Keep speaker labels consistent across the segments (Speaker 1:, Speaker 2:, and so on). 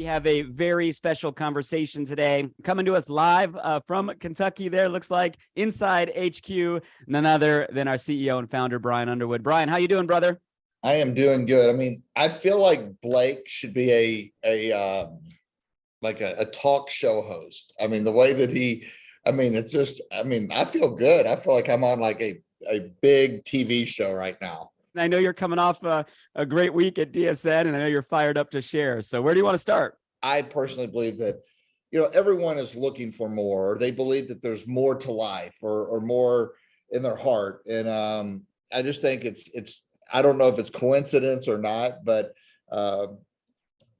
Speaker 1: We have a very special conversation today coming to us live from Kentucky. There looks like inside HQ, none other than our CEO and founder, Brian Underwood. Brian, how you doing, brother?
Speaker 2: I am doing good. I mean, I feel like Blake should be a talk show host. I mean, the way that it's just, I feel good. I feel like I'm on like a big TV show right now.
Speaker 1: I know you're coming off a great week at DSN, and I know you're fired up to share. So where do you want to start?
Speaker 2: I personally believe that, everyone is looking for more, or they believe that there's more to life or more in their heart. And I just think it's, I don't know if it's coincidence or not, but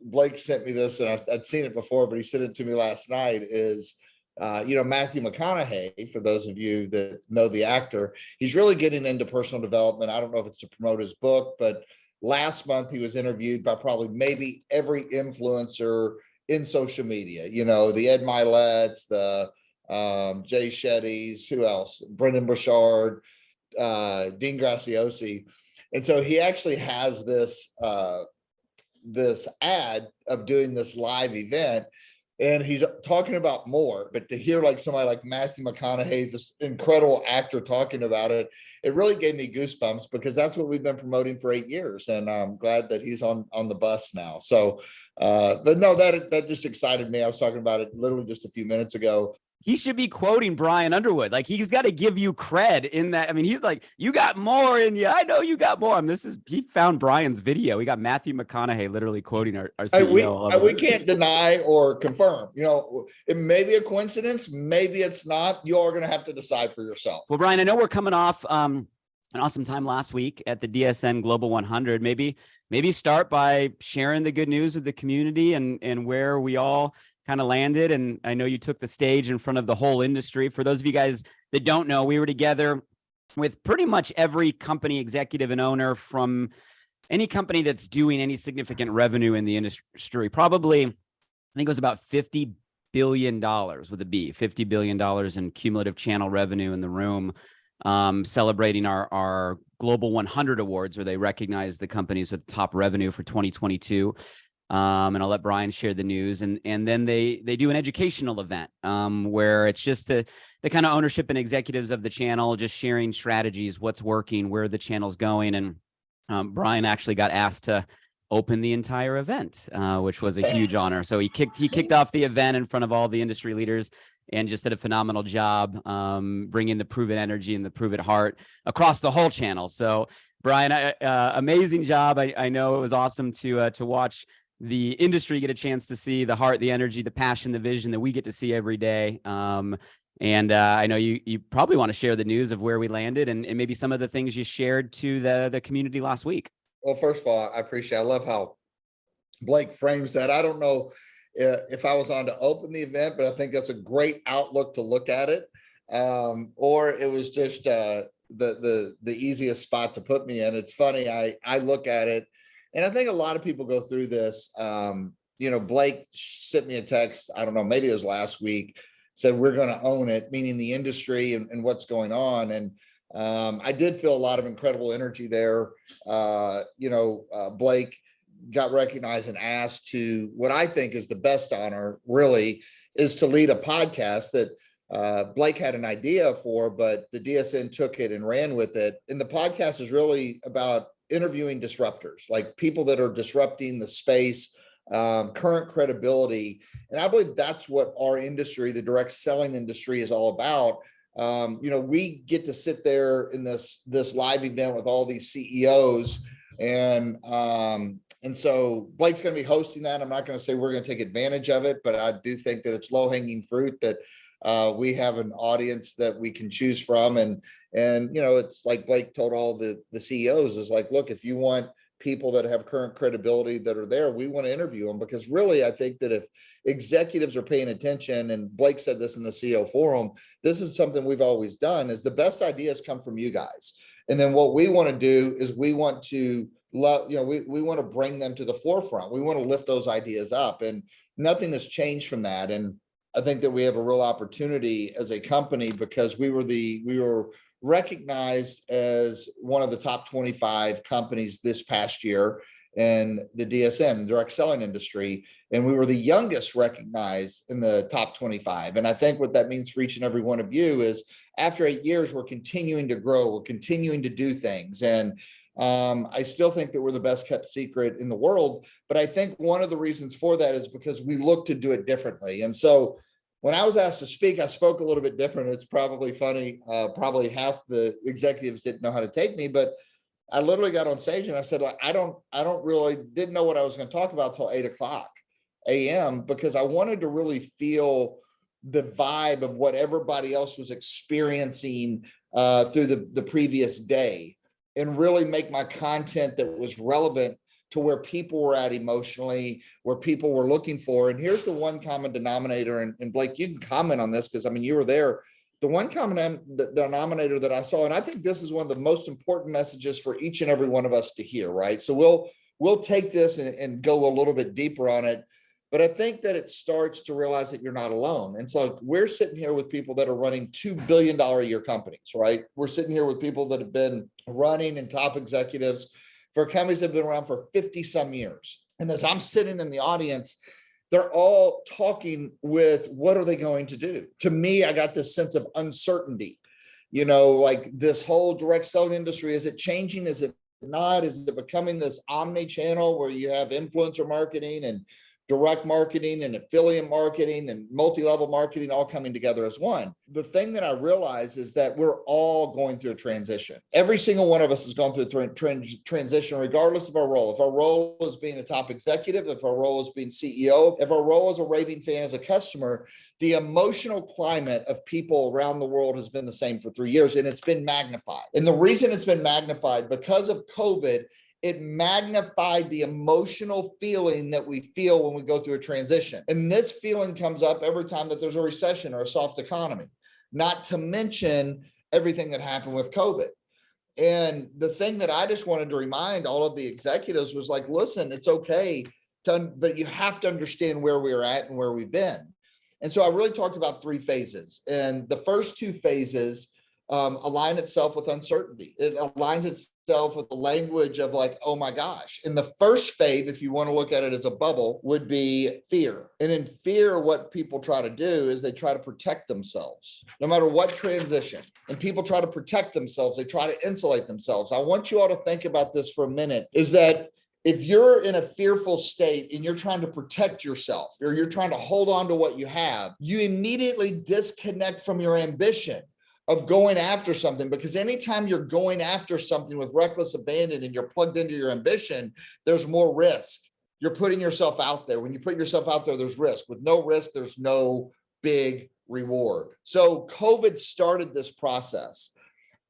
Speaker 2: Blake sent me this, and I'd seen it before, but he sent it to me last night, is Matthew McConaughey, for those of you that know the actor, he's really getting into personal development. I don't know if it's to promote his book, but last month he was interviewed by probably maybe every influencer in social media, the Ed Milet's, the Jay Shetty's, who else? Brendan Burchard, Dean Graciosi. And so he actually has this ad of doing this live event, and he's talking about more. But to hear like somebody like Matthew McConaughey, this incredible actor, talking about it, it really gave me goosebumps, because that's what we've been promoting for 8 years, and I'm glad that he's on the bus now. So, but no, that just excited me. I was talking about it literally just a few minutes ago.
Speaker 1: He should be quoting Brian Underwood. Like, he's got to give you cred in that. I mean, he's like, you got more in you. I know you got more. I mean, he found Brian's video. We got Matthew McConaughey literally quoting our CEO.
Speaker 2: We can't deny or confirm. It may be a coincidence. Maybe it's not. You are going to have to decide for yourself.
Speaker 1: Well, Brian, I know we're coming off an awesome time last week at the DSN Global 100. Maybe start by sharing the good news with the community and where we all kind of landed. And I know you took the stage in front of the whole industry. For those of you guys that don't know, we were together with pretty much every company executive and owner from any company that's doing any significant revenue in the industry. Probably, I think it was about $50 billion with a B, $50 billion in cumulative channel revenue in the room, celebrating our Global 100 awards, where they recognize the companies with top revenue for 2022. And I'll let Brian share the news. And then they do an educational event where it's just the kind of ownership and executives of the channel just sharing strategies, what's working, where the channel's going. And Brian actually got asked to open the entire event, which was a huge honor. So he kicked off the event in front of all the industry leaders and just did a phenomenal job bringing the proven energy and the proven heart across the whole channel. So Brian, amazing job. I know it was awesome to watch the industry get a chance to see the heart, the energy, the passion, the vision that we get to see every day. And I know you probably want to share the news of where we landed and maybe some of the things you shared to the community last week.
Speaker 2: Well, first of all, I love how Blake frames that. I don't know if I was on to open the event, but I think that's a great outlook to look at it. Or it was just the easiest spot to put me in. It's funny, I look at it, and I think a lot of people go through this. Blake sent me a text, I don't know, maybe it was last week, said we're going to own it, meaning the industry and what's going on. And I did feel a lot of incredible energy there. Blake got recognized and asked to, what I think is the best honor really, is to lead a podcast that Blake had an idea for, but the DSN took it and ran with it. And the podcast is really about interviewing disruptors, like people that are disrupting the space, current credibility. And I believe that's what our industry, the direct selling industry, is all about. We get to sit there in this live event with all these CEOs, and so Blake's going to be hosting that. I'm not going to say we're going to take advantage of it, but I do think that it's low-hanging fruit, that we have an audience that we can choose from. And it's like Blake told all the CEOs, is like, look, if you want people that have current credibility that are there, we want to interview them, because really, I think that if executives are paying attention, and Blake said this in the CEO forum, this is something we've always done, is the best ideas come from you guys. And then what we want to do is we want to we want to bring them to the forefront. We want to lift those ideas up, and nothing has changed from that. And I think that we have a real opportunity as a company, because we were recognized as one of the top 25 companies this past year. in the DSM, direct selling industry. And we were the youngest recognized in the top 25. And I think what that means for each and every one of you is after 8 years, we're continuing to grow, we're continuing to do things. And I still think that we're the best kept secret in the world. But I think one of the reasons for that is because we look to do it differently. And so when I was asked to speak, I spoke a little bit different. It's probably funny. Probably half the executives didn't know how to take me, but I literally got on stage and I said, like, I didn't know what I was going to talk about till 8:00 a.m. because I wanted to really feel the vibe of what everybody else was experiencing through the previous day, and really make my content that was relevant to where people were at emotionally, where people were looking for. And here's the one common denominator, and Blake, you can comment on this because I mean, you were there. The one common denominator that I saw, and I think this is one of the most important messages for each and every one of us to hear, right? So we'll take this and go a little bit deeper on it. But I think that it starts to realize that you're not alone. And so we're sitting here with people that are running $2 billion a year companies, right? We're sitting here with people that have been running and top executives for companies that have been around for 50 some years. And as I'm sitting in the audience, they're all talking with what are they going to do? To me, I got this sense of uncertainty, like this whole direct selling industry. Is it changing? Is it not? Is it becoming this omni-channel where you have influencer marketing and direct marketing and affiliate marketing and multi-level marketing all coming together as one? The thing that I realize is that we're all going through a transition. Every single one of us has gone through a transition, regardless of our role. If our role is being a top executive, if our role is being CEO, if our role is a raving fan as a customer, the emotional climate of people around the world has been the same for 3 years, and it's been magnified. And the reason it's been magnified, because of COVID, it magnified the emotional feeling that we feel when we go through a transition. And this feeling comes up every time that there's a recession or a soft economy, not to mention everything that happened with COVID. And the thing that I just wanted to remind all of the executives was like, listen, it's okay, but you have to understand where we're at and where we've been. And so I really talked about 3 phases. And the first 2 phases align itself with uncertainty. It aligns itself with the language of like, oh my gosh. And the first phase, if you want to look at it as a bubble, would be fear. And in fear, what people try to do is they try to protect themselves, no matter what transition. And people try to protect themselves. They try to insulate themselves. I want you all to think about this for a minute, is that if you're in a fearful state and you're trying to protect yourself, or you're trying to hold on to what you have, you immediately disconnect from your ambition of going after something. Because anytime you're going after something with reckless abandon and you're plugged into your ambition, there's more risk. You're putting yourself out there. When you put yourself out there, there's risk. With no risk, there's no big reward. So COVID started this process.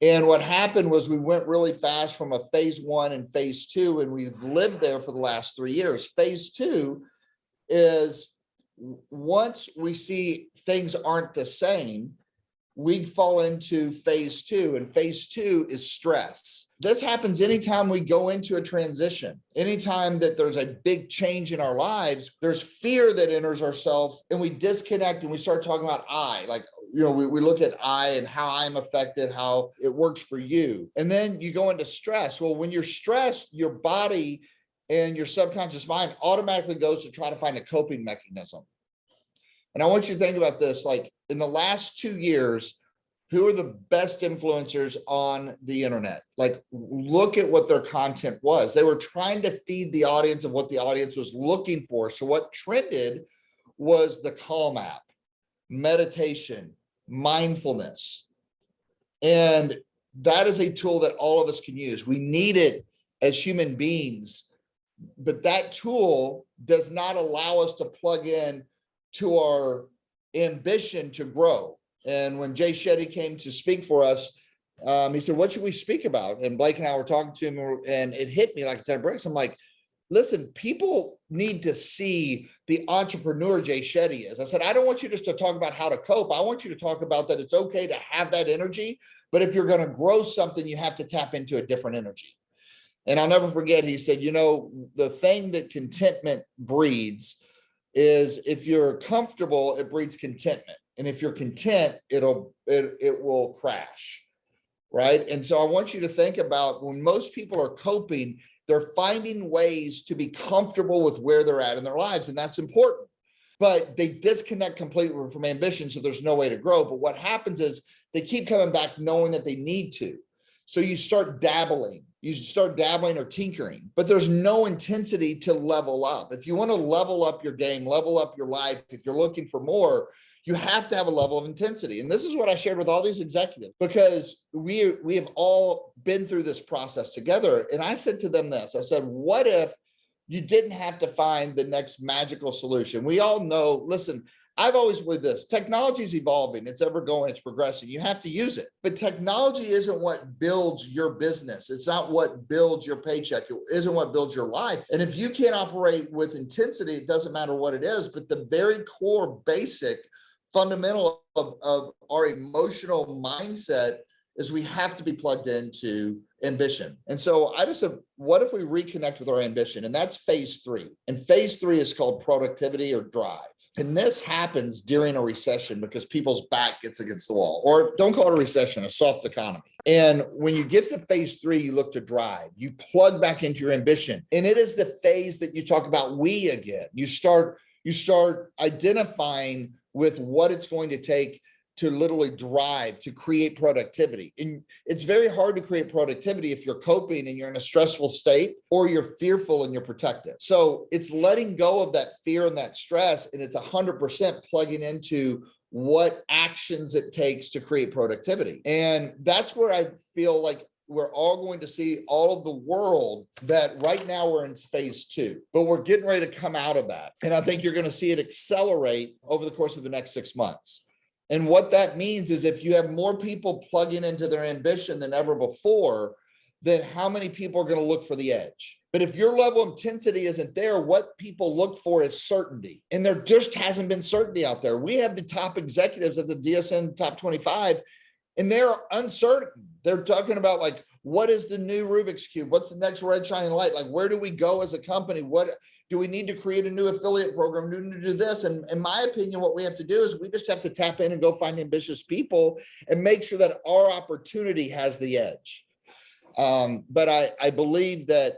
Speaker 2: And what happened was we went really fast from a phase 1 and phase 2, and we've lived there for the last 3 years. Phase 2 is once we see things aren't the same, we fall into phase 2, and phase 2 is stress. This happens anytime we go into a transition. Anytime that there's a big change in our lives, there's fear that enters ourselves, and we disconnect and we start talking about I, like, we look at I and how I'm affected, how it works for you. And then you go into stress. Well, when you're stressed, your body and your subconscious mind automatically goes to try to find a coping mechanism. And I want you to think about this, like in the last 2 years, who are the best influencers on the internet? Like, look at what their content was. They were trying to feed the audience of what the audience was looking for. So what trended was the Calm app, meditation, mindfulness. And that is a tool that all of us can use. We need it as human beings, but that tool does not allow us to plug in to our ambition to grow. And when Jay Shetty came to speak for us, he said, what should we speak about? And Blake and I were talking to him, and it hit me like a ton of bricks. I'm like, listen, people need to see the entrepreneur Jay Shetty is. I said, I don't want you just to talk about how to cope. I want you to talk about that it's okay to have that energy, but if you're going to grow something, you have to tap into a different energy. And I'll never forget, he said, the thing that contentment breeds is if you're comfortable, it breeds contentment. And if you're content, it will crash, right? And so I want you to think about when most people are coping, They're finding ways to be comfortable with where they're at in their lives, and that's important. But they disconnect completely from ambition, so there's no way to grow. But what happens is they keep coming back knowing that they need to. So you start dabbling or tinkering, but there's no intensity to level up. If you want to level up your game, level up your life, if you're looking for more, you have to have a level of intensity. And this is what I shared with all these executives, because we have all been through this process together. And I said to them this, I said, what if you didn't have to find the next magical solution? We all know, listen, I've always believed this: technology is evolving, it's ever going, it's progressing. You have to use it. But technology isn't what builds your business. It's not what builds your paycheck. It isn't what builds your life. And if you can't operate with intensity, it doesn't matter what it is, but the very core basic fundamental of our emotional mindset is we have to be plugged into ambition. And so I just said, what if we reconnect with our ambition? And that's phase 3. And phase 3 is called productivity or drive. And this happens during a recession because people's back gets against the wall, or don't call it a recession, a soft economy. And when you get to phase 3, you look to drive, you plug back into your ambition. And it is the phase that you talk about we again. You start identifying with what it's going to take to literally drive, to create productivity. And it's very hard to create productivity if you're coping and you're in a stressful state, or you're fearful and you're protective. So it's letting go of that fear and that stress, and it's 100% plugging into what actions it takes to create productivity. And that's where I feel like we're all going to see all of the world that right now we're in phase 2, but we're getting ready to come out of that. And I think you're going to see it accelerate over the course of the next 6 months. And what that means is if you have more people plugging into their ambition than ever before, then how many people are going to look for the edge? But if your level of intensity isn't there, what people look for is certainty. And there just hasn't been certainty out there. We have the top executives of the DSN top 25, and they're uncertain. They're talking about, like, what is the new Rubik's Cube? What's the next red shining light? Like, where do we go as a company? What do we need to create a new affiliate program? Do we need to do this? And in my opinion, what we have to do is we just have to tap in and go find ambitious people and make sure that our opportunity has the edge. But I believe that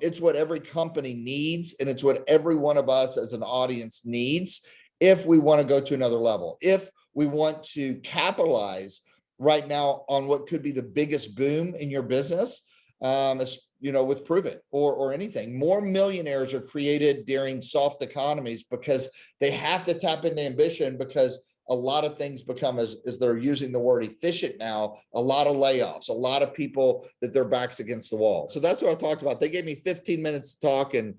Speaker 2: it's what every company needs, and it's what every one of us as an audience needs if we want to go to another level. If we want to capitalize right now on what could be the biggest boom in your business, with Prove It or anything. More millionaires are created during soft economies because they have to tap into ambition, because a lot of things become, as they're using the word efficient now, a lot of layoffs, a lot of people that their backs against the wall. So that's what I talked about. They gave me 15 minutes to talk, and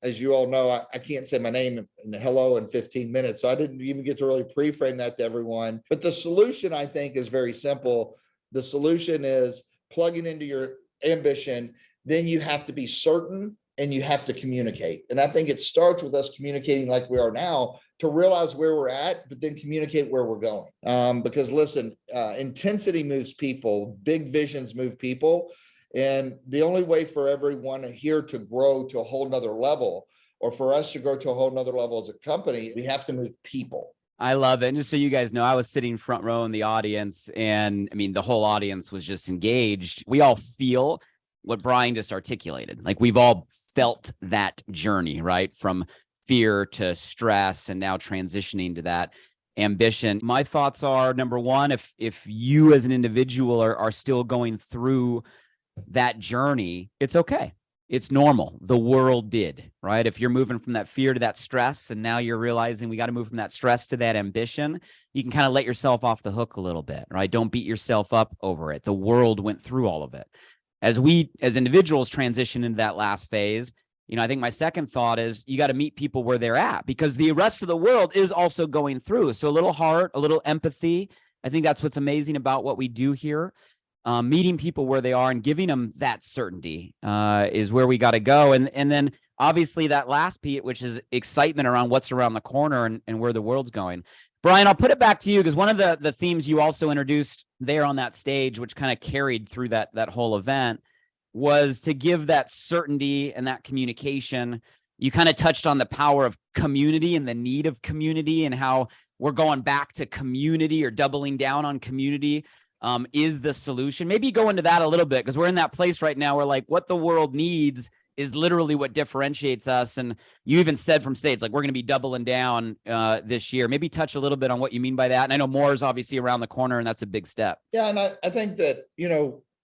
Speaker 2: as you all know, I can't say my name and hello in 15 minutes. So I didn't even get to really pre-frame that to everyone. But the solution, I think, is very simple. The solution is plugging into your ambition. Then you have to be certain, and you have to communicate. And I think it starts with us communicating like we are now, to realize where we're at, but then communicate where we're going. Because listen, intensity moves people, big visions move people. And the only way for everyone here to grow to a whole nother level, or for us to grow to a whole nother level as a company, we have to move people.
Speaker 1: I love it. And just so you guys know, I was sitting front row in the audience, and I mean, the whole audience was just engaged. We all feel what Brian just articulated. Like, we've all felt that journey, right? From fear to stress, and now transitioning to that ambition. My thoughts are, number one, if you as an individual are still going through that journey, it's okay. It's normal. The world did, right? If you're moving from that fear to that stress, and now you're realizing we got to move from that stress to that ambition, you can kind of let yourself off the hook a little bit, right? Don't beat yourself up over it. The world went through all of it. As we, as individuals, transition into that last phase, I think my second thought is you got to meet people where they're at, because the rest of the world is also going through. So a little heart, a little empathy. I think that's what's amazing about what we do here. Meeting people where they are and giving them that certainty is where we got to go. And then obviously that last piece, which is excitement around what's around the corner and where the world's going. Brian, I'll put it back to you, because one of the themes you also introduced there on that stage, which kind of carried through that whole event, was to give that certainty and that communication. You kind of touched on the power of community and the need of community, and how we're going back to community, or doubling down on community. is the solution. Maybe go into that a little bit, because we're in that place right now where like what the world needs is literally what differentiates us. And you even said from stage, like, we're going to be doubling down this year. Maybe touch a little bit on what you mean by that. And I know more is obviously around the corner, and that's a big step.
Speaker 2: Yeah. And I think that,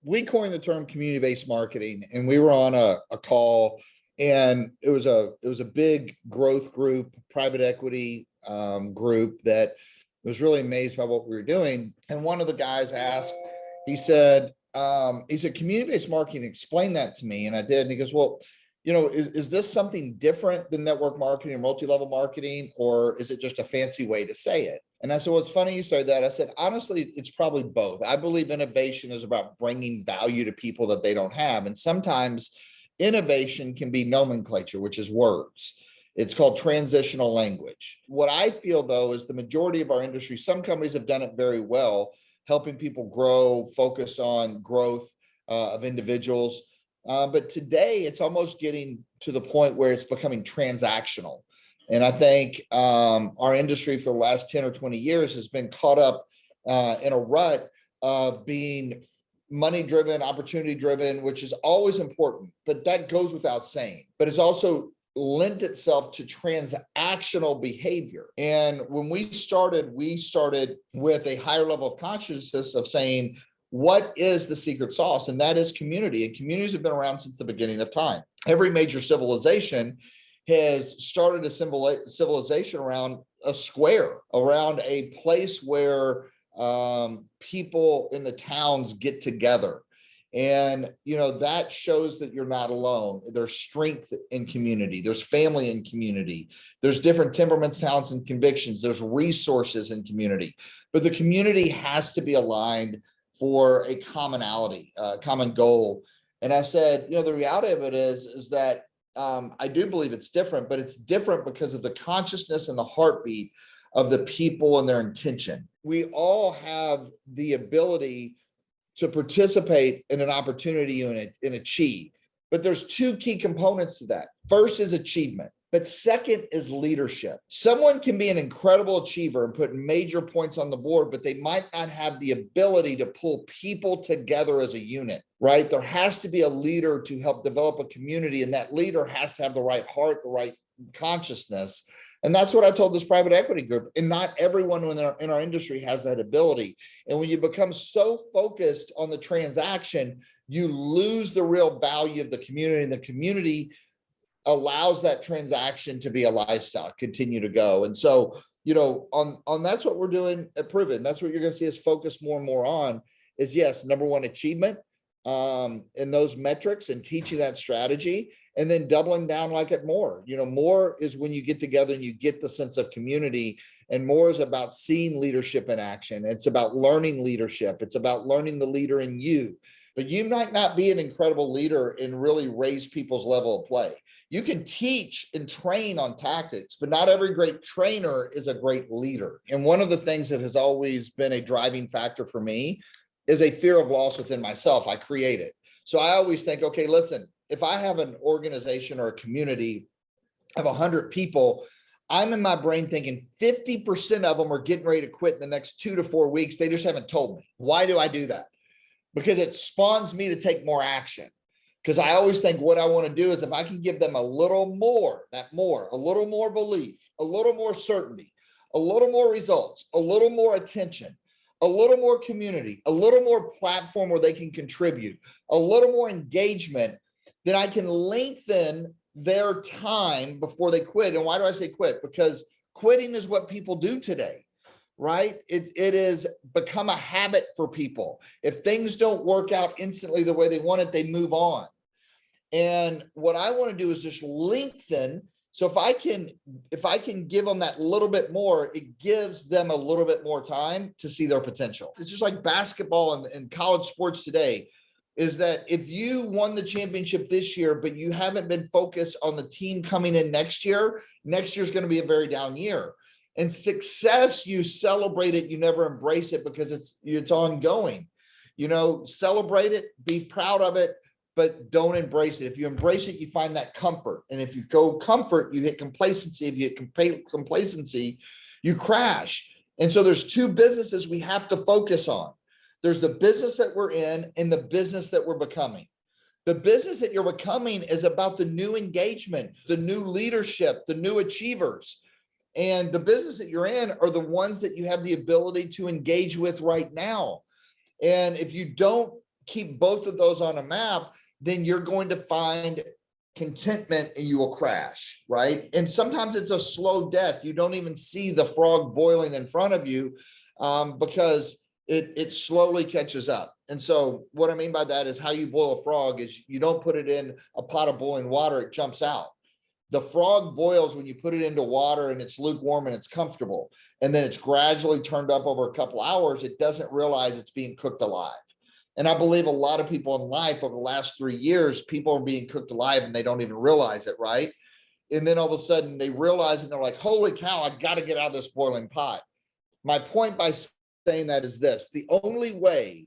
Speaker 2: we coined the term community-based marketing, and we were on a call, and it was a big growth group, private equity group that was really amazed by what we were doing. And one of the guys asked, he said, community-based marketing, explain that to me. And I did. And he goes, well, is this something different than network marketing or multi-level marketing, or is it just a fancy way to say it? And I said, well, it's funny you say that. I said, honestly, it's probably both. I believe innovation is about bringing value to people that they don't have. And sometimes innovation can be nomenclature, which is words. It's called transitional language. What I feel, though, is the majority of our industry, some companies have done it very well, helping people grow, focused on growth of individuals. But today it's almost getting to the point where it's becoming transactional. And I think our industry for the last 10 or 20 years has been caught up in a rut of being money-driven, opportunity-driven, which is always important, but that goes without saying. But it's also lent itself to transactional behavior. And when we started with a higher level of consciousness of saying, what is the secret sauce? And that is community. And communities have been around since the beginning of time. Every major civilization has started a civilization around a square, around a place where people in the towns get together. And, that shows that you're not alone. There's strength in community. There's family in community. There's different temperaments, talents, and convictions. There's resources in community. But the community has to be aligned for a commonality, common goal. And I said, the reality of it is that I do believe it's different, but it's different because of the consciousness and the heartbeat of the people and their intention. We all have the ability to participate in an opportunity and achieve. But there's two key components to that. First is achievement, but second is leadership. Someone can be an incredible achiever and put major points on the board, but they might not have the ability to pull people together as a unit, right? There has to be a leader to help develop a community, and that leader has to have the right heart, the right consciousness. And that's what I told this private equity group. And not everyone in our industry has that ability. And when you become so focused on the transaction, you lose the real value of the community, and the community allows that transaction to be a lifestyle, continue to go. And so, on that's what we're doing at Proven. That's what you're going to see us focus more and more on is, yes, number one, achievement in those metrics and teaching that strategy, and then doubling down like it more. More is when you get together and you get the sense of community, and more is about seeing leadership in action. It's about learning leadership. It's about learning the leader in you. But you might not be an incredible leader and really raise people's level of play. You can teach and train on tactics, but not every great trainer is a great leader. And one of the things that has always been a driving factor for me is a fear of loss within myself. I create it. So I always think, okay, listen, if I have an organization or a community of 100 people, I'm in my brain thinking 50% of them are getting ready to quit in the next 2 to 4 weeks. They just haven't told me. Why do I do that? Because it spawns me to take more action. Because I always think what I want to do is, if I can give them a little more, a little more belief, a little more certainty, a little more results, a little more attention, a little more community, a little more platform where they can contribute, a little more engagement, then I can lengthen their time before they quit. And why do I say quit? Because quitting is what people do today, right? It is become a habit for people. If things don't work out instantly the way they want it, they move on. And what I want to do is just lengthen. So if I can give them that little bit more, it gives them a little bit more time to see their potential. It's just like basketball and college sports today, is that if you won the championship this year, but you haven't been focused on the team coming in next year is going to be a very down year. And success, you celebrate it, you never embrace it because it's ongoing. Celebrate it, be proud of it, but don't embrace it. If you embrace it, you find that comfort. And if you go comfort, you hit complacency. If you hit complacency, you crash. And so there's two businesses we have to focus on. There's the business that we're in and the business that we're becoming. The business that you're becoming is about the new engagement, the new leadership, the new achievers. And the business that you're in are the ones that you have the ability to engage with right now. And if you don't keep both of those on a map, then you're going to find contentment and you will crash, right? And sometimes it's a slow death. You don't even see the frog boiling in front of you because it slowly catches up. And so what I mean by that is how you boil a frog is you don't put it in a pot of boiling water, it jumps out. The frog boils when you put it into water and it's lukewarm and it's comfortable. And then it's gradually turned up over a couple hours. It doesn't realize it's being cooked alive. And I believe a lot of people in life over the last 3 years, people are being cooked alive and they don't even realize it, right? And then all of a sudden they realize and they're like, holy cow, I got to get out of this boiling pot. My point by saying that is this: the only way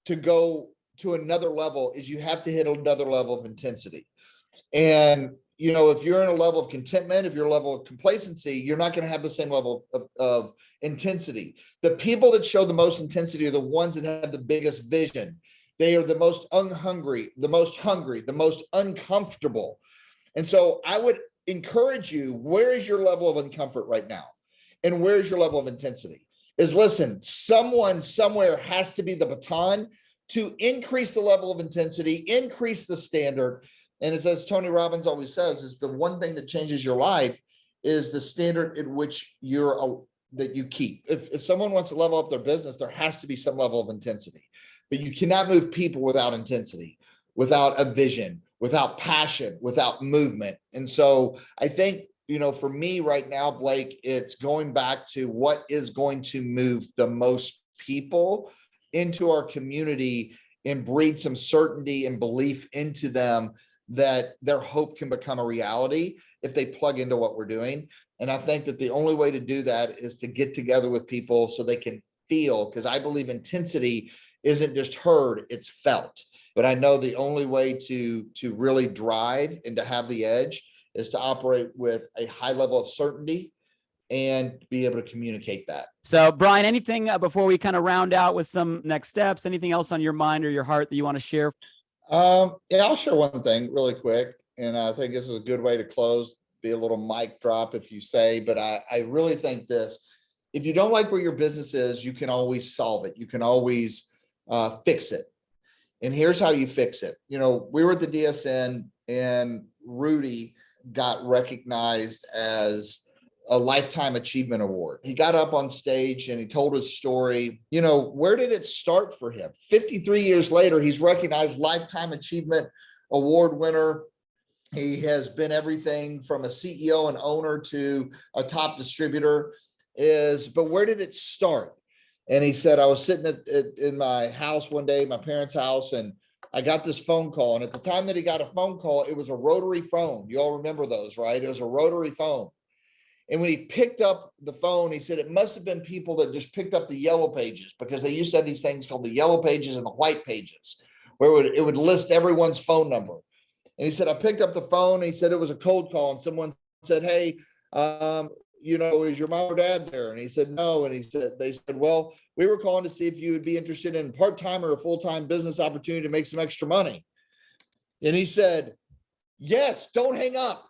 Speaker 2: to go to another level is you have to hit another level of intensity. And you know, if you're in a level of contentment, if you're a level of complacency, you're not going to have the same level of intensity. The people that show the most intensity are the ones that have the biggest vision. They are the most hungry, the most uncomfortable. And so I would encourage you, where is your level of uncomfort right now? And where is your level of intensity? Is listen, someone somewhere has to be the baton to increase the level of intensity, increase the standard. And it's as Tony Robbins always says, is the one thing that changes your life is the standard in which that you keep. If someone wants to level up their business, there has to be some level of intensity. But you cannot move people without intensity, without a vision, without passion, without movement. And so I think, you know, for me right now, Blake, it's going back to what is going to move the most people into our community and breed some certainty and belief into them that their hope can become a reality if they plug into what we're doing. And I think that the only way to do that is to get together with people so they can feel, because I believe intensity isn't just heard, it's felt. But I know the only way to really drive and to have the edge is to operate with a high level of certainty and be able to communicate that.
Speaker 1: So Brian, anything before we kind of round out with some next steps, anything else on your mind or your heart that you want to share?
Speaker 2: Yeah, I'll share one thing really quick. And I think this is a good way to close, be a little mic drop if you say, but I really think this: if you don't like where your business is, you can always solve it. You can always fix it. And here's how you fix it. You know, we were at the DSN and Rudy got recognized as a Lifetime Achievement Award. He got up on stage and he told his story. You know, where did it start for him? 53 years later, he's recognized Lifetime Achievement Award winner. He has been everything from a CEO and owner to a top distributor. But where did it start? And he said, I was sitting in my house one day, my parents' house, and I got this phone call. And at the time that he got a phone call, it was a rotary phone. You all remember those, right? It was a rotary phone. And when he picked up the phone, he said it must have been people that just picked up the yellow pages, because they used to have these things called the yellow pages and the white pages, where it would list everyone's phone number. And he said, I picked up the phone. And he said it was a cold call. And someone said, hey, you know, is your mom or dad there? And he said, no. And they said, well, we were calling to see if you would be interested in part-time or a full-time business opportunity to make some extra money. And he said, yes, don't hang up.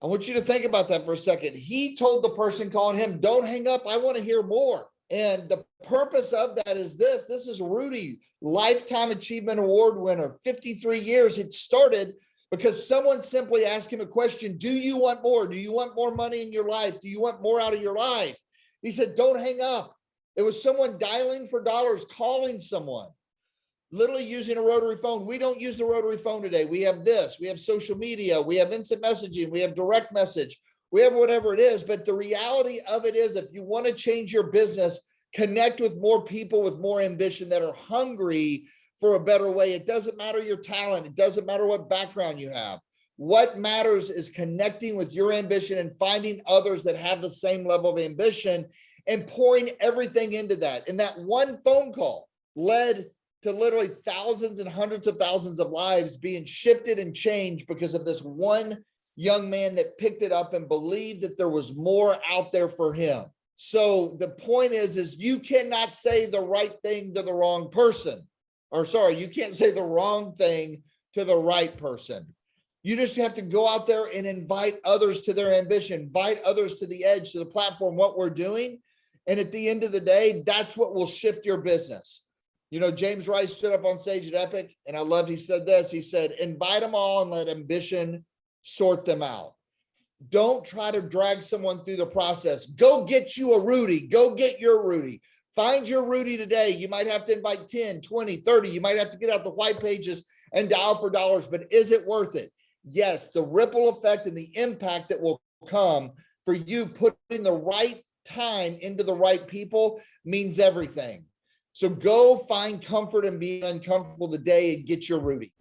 Speaker 2: I want you to think about that for a second. He told the person calling him, don't hang up. I want to hear more. And the purpose of that is this is Rudy, Lifetime Achievement Award winner, 53 years. It started because someone simply asked him a question. Do you want more? Do you want more money in your life? Do you want more out of your life? He said, don't hang up. It was someone dialing for dollars, calling someone, literally using a rotary phone. We don't use the rotary phone today. We have this, we have social media, we have instant messaging, we have direct message, we have whatever it is. But the reality of it is, if you want to change your business, connect with more people with more ambition that are hungry for a better way. It doesn't matter your talent. It doesn't matter what background you have. What matters is connecting with your ambition and finding others that have the same level of ambition and pouring everything into that. And that one phone call led to literally thousands and hundreds of thousands of lives being shifted and changed because of this one young man that picked it up and believed that there was more out there for him. So the point is you cannot say the right thing to the wrong person. Or sorry, you can't say the wrong thing to the right person. You just have to go out there and invite others to their ambition, invite others to the edge, to the platform, what we're doing. And at the end of the day, that's what will shift your business. You know, James Rice stood up on stage at Epic, and I loved, he said this, he said, invite them all and let ambition sort them out. Don't try to drag someone through the process. Go get you a Rudy. Go get your Rudy. Find your Rudy today. You might have to invite 10, 20, 30. You might have to get out the white pages and dial for dollars, but is it worth it? Yes, the ripple effect and the impact that will come for you putting the right time into the right people means everything. So go find comfort in being uncomfortable today and get your Rudy.